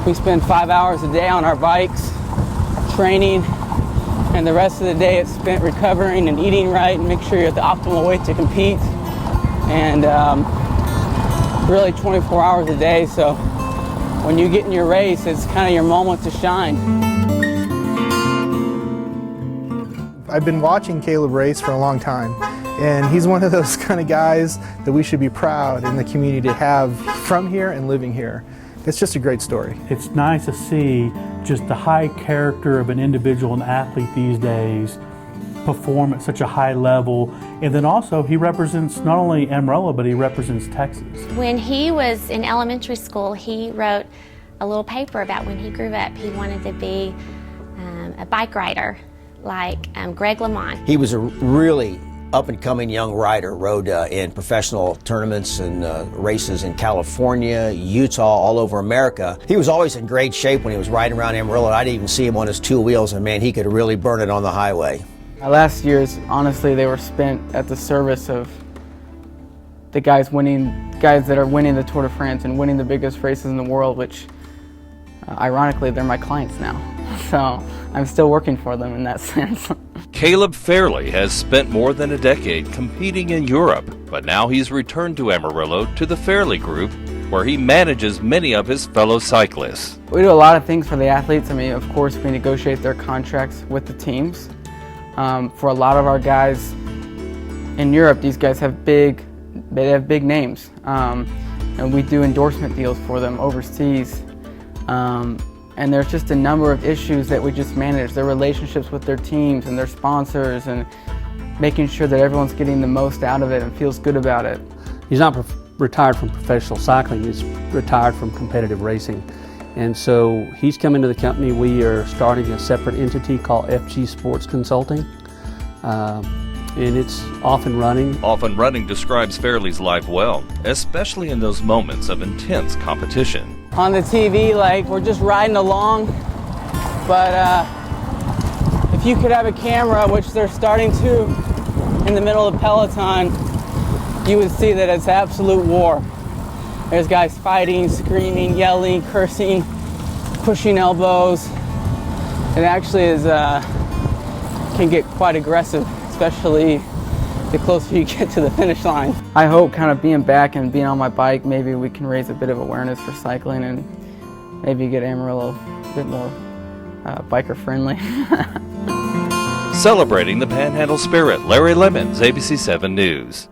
We spend 5 hours a day on our bikes, training, and the rest of the day it's spent recovering and eating right and make sure you're at the optimal weight to compete. And really 24 hours a day, so when you get in your race, it's kind of your moment to shine. I've been watching Caleb race for a long time, and he's one of those kind of guys that we should be proud in the community to have from here and living here. It's just a great story. It's nice to see just the high character of an individual and athlete these days perform at such a high level, and then also he represents not only Amarillo, but he represents Texas. When he was in elementary school, he wrote a little paper about when he grew up he wanted to be a bike rider like Greg Lemmons. He was a really up-and-coming young rider, rode in professional tournaments and races in California, Utah, all over America. He was always in great shape when he was riding around Amarillo. I'd even see him on his two wheels, and man, he could really burn it on the highway. My last years, honestly, they were spent at the service of the guys that are winning the Tour de France and winning the biggest races in the world, which ironically, they're my clients now. So I'm still working for them in that sense. Caleb Fairley has spent more than a decade competing in Europe, but now he's returned to Amarillo to the Fairley Group, where he manages many of his fellow cyclists. We do a lot of things for the athletes. I mean, of course, we negotiate their contracts with the teams. For a lot of our guys in Europe, these guys have big names, and we do endorsement deals for them overseas. And there's just a number of issues that we just manage, their relationships with their teams and their sponsors, and making sure that everyone's getting the most out of it and feels good about it. He's not retired from professional cycling, he's retired from competitive racing. And so he's come into the company. We are starting a separate entity called FG Sports Consulting. And it's off and running. Off and running describes Fairley's life well, especially in those moments of intense competition. On the TV, like, we're just riding along, but if you could have a camera, which they're starting to in the middle of Peloton, you would see that it's absolute war. There's guys fighting, screaming, yelling, cursing, pushing elbows. It actually is can get quite aggressive, especially the closer you get to the finish line. I hope kind of being back and being on my bike, maybe we can raise a bit of awareness for cycling and maybe get Amarillo a bit more biker friendly. Celebrating the Panhandle spirit, Larry Lemmons, ABC7 News.